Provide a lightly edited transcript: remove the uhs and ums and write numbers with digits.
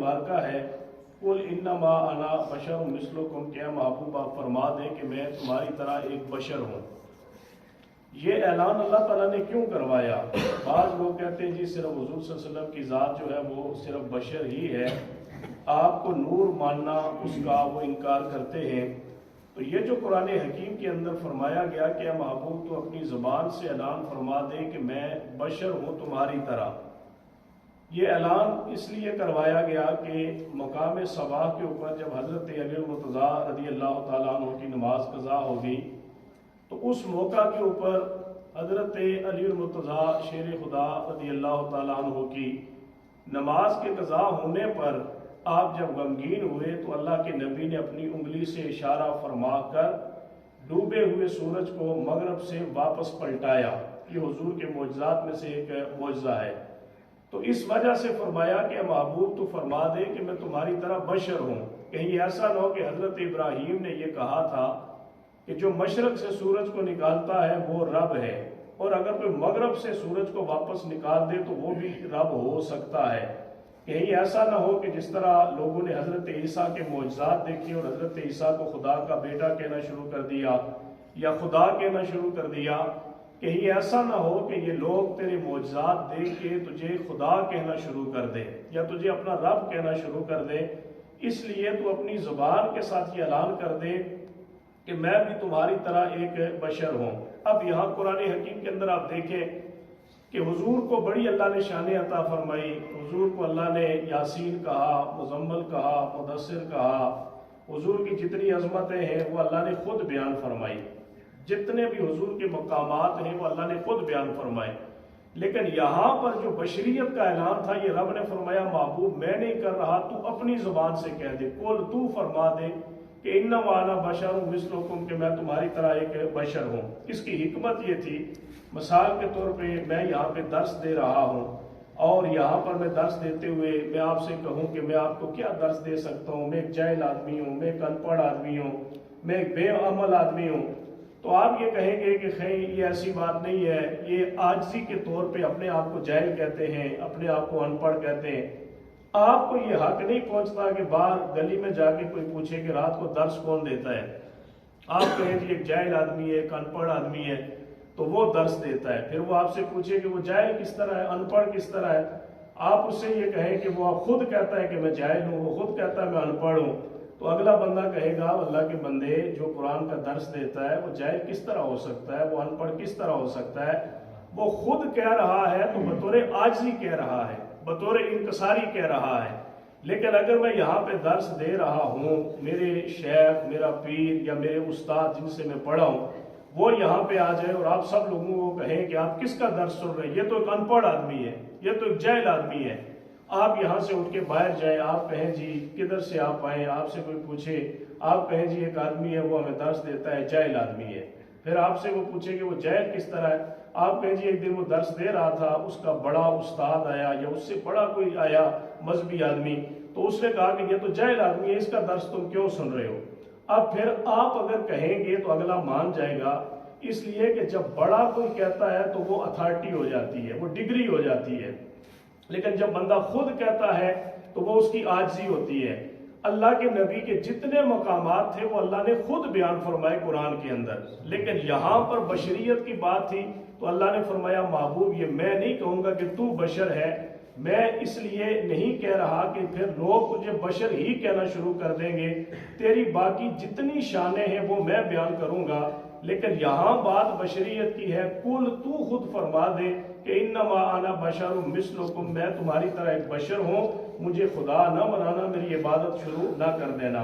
मुबारका है, कुल इन्नमा अना बशर मिस्लुकुम, क्या महबूब आप फरमा दें कि मैं तुम्हारी तरह एक बशर हूँ। ये ऐलान अल्लाह ताला ने क्यों करवाया? बाज़ लोग कहते हैं जी सिर्फ हुज़ूर सल्लल्लाहु अलैहि वसल्लम की ज़ात जो है वो सिर्फ बशर ही है, आपको नूर मानना उसका वो इनकार करते हैं। तो ये जो कुरान हकीम के अंदर फरमाया गया कि महबूब तो अपनी ज़बान से ऐलान फरमा दे कि मैं बशर हूँ तुम्हारी तरह, ये ऐलान इसलिए करवाया गया कि मकाम सबाह के ऊपर जब हज़रत अली मुर्तज़ा रज़ी अल्लाह तआला अन्हु की नमाज कज़ा हो गई तो उस मौका के ऊपर हज़रत अली मुर्तज़ा शेर खुदा रज़ी अल्लाह तआला अन्हु की नमाज के कज़ा होने पर आप जब गमगीन हुए तो अल्लाह के नबी ने अपनी उंगली से इशारा फरमा कर डूबे हुए सूरज को मगरब से वापस पलटाया। ये हुजूर के मोजज़ात में से एक मोजज़ा है। तो इस वजह से फरमाया कि महबूब तो फरमा दे कि मैं तुम्हारी तरह बशर हूँ। कहीं ऐसा न हो कि हज़रत इब्राहीम ने ये कहा था कि जो मशरक से सूरज को निकालता है वो रब है, और अगर कोई मगरब से सूरज को वापस निकाल दे तो वो भी रब हो सकता है। कहीं ऐसा ना हो कि जिस तरह लोगों ने हज़रत ईसा के मोजज़ात देखे और हज़रत ईसा को खुदा का बेटा कहना शुरू कर दिया या खुदा कहना शुरू कर दिया, कहीं ऐसा ना हो कि ये लोग तेरे मोजज़ात देख के तुझे खुदा कहना शुरू कर दे या तुझे अपना रब कहना शुरू कर दे। इसलिए तू अपनी ज़ुबान के साथ ये ऐलान कर दे कि मैं भी तुम्हारी तरह एक बशर हूँ। अब यहाँ कुरान हकीम के अंदर आप देखें कि हुजूर को बड़ी अल्लाह ने शान अता फरमाई। हुजूर को अल्लाह ने यासीन कहा, मुजम्मल कहा, मुदस्सिर कहा। हुजूर की जितनी अजमतें हैं वो अल्लाह ने खुद बयान फरमाई, जितने भी हुजूर के मकामात हैं वो अल्लाह ने खुद बयान फरमाए। लेकिन यहाँ पर जो बशरियत का ऐलान था ये रब ने फरमाया महबूब मैं नहीं कर रहा, तू अपनी ज़ुबान से कह दे, कुल तू फरमा दे कि इन्नमा अना बशरुम मिस्लुकुम, कि मैं तुम्हारी तरह एक बशर हूँ। इसकी हिकमत ये थी, मिसाल के तौर पे मैं यहाँ पे दर्स दे रहा हूँ और यहाँ पर मैं दर्स देते हुए मैं आपसे कहूँ कि मैं आपको क्या दर्स दे सकता हूँ, मैं एक जाहिल आदमी हूँ, मैं एक अनपढ़ आदमी हूँ, मैं एक बेअमल आदमी हूँ, तो आप ये कहेंगे कि खैर ये ऐसी बात नहीं है, ये आजिज़ी के तौर पे अपने आप को जाहिल कहते हैं, अपने आप को अनपढ़ कहते हैं। आपको ये हक नहीं पहुंचता कि बाहर गली में जाके कोई पूछे कि रात को दर्स कौन देता है, आप कहें कि एक जाहिल आदमी है, एक अनपढ़ आदमी है तो वो दर्स देता है। फिर वो आपसे पूछे कि वो जाहिल किस तरह है, अनपढ़ किस तरह है, आप उससे ये कहें कि वो आप खुद कहता है कि मैं जाहिल हूँ, वो खुद कहता है मैं अनपढ़ हूँ, तो अगला बंदा कहेगा अल्लाह के बंदे जो कुरान का दर्स देता है वो जाहिल किस तरह हो सकता है, वो अनपढ़ किस तरह हो सकता है। वो खुद कह रहा है तो बतौर आजिज़ी कह रहा है, बतौर इंकसारी कह रहा है। लेकिन अगर मैं यहाँ पे दर्स दे रहा हूँ, मेरे शेख, मेरा पीर या मेरे उस्ताद जिनसे मैं पढ़ा हूँ वो यहाँ पे आ जाए और आप सब लोगों को कहें कि आप किसका दर्स सुन रहे हैं, ये तो एक अनपढ़ आदमी है, ये तो एक जाहिल आदमी है, आप यहाँ से उठ के बाहर जाए, आप कहें जी किधर से आप आए, आपसे कोई पूछे, आप कहें जी एक आदमी है वो हमें दर्स देता है, जाहिल आदमी है। फिर आपसे वो पूछे कि वो जाहिल किस तरह है, आप कहें जी एक दिन वो दर्स दे रहा था, उसका बड़ा उस्ताद आया या उससे बड़ा कोई आया मजहबी आदमी, तो उसने कहा कि ये तो जाहिल आदमी है, इसका दर्स तुम क्यों सुन रहे हो। अब फिर आप अगर कहेंगे तो अगला मान जाएगा, इसलिए कि जब बड़ा कोई कहता है तो वो अथॉरिटी हो जाती है, वो डिग्री हो जाती है। लेकिन जब बंदा खुद कहता है तो वो उसकी आजिज़ी होती है। अल्लाह के नबी के जितने मकामात थे वो अल्लाह ने खुद बयान फरमाए कुरान के अंदर, लेकिन यहाँ पर बशरियत की बात थी तो अल्लाह ने फरमाया महबूब ये मैं नहीं कहूँगा कि तू बशर है, मैं इसलिए नहीं कह रहा कि फिर लोग तुझे बशर ही कहना शुरू कर देंगे, तेरी बाकी जितनी शानें हैं वो मैं बयान करूँगा। लेकिन यहाँ बात बशरियत की है, कुल तू खुद फरमा दे कि इन्नमा आना बशरुम मिस्लुकुम, मैं तुम्हारी तरह एक बशर हूँ, मुझे खुदा न बनाना, मेरी इबादत शुरू न कर देना।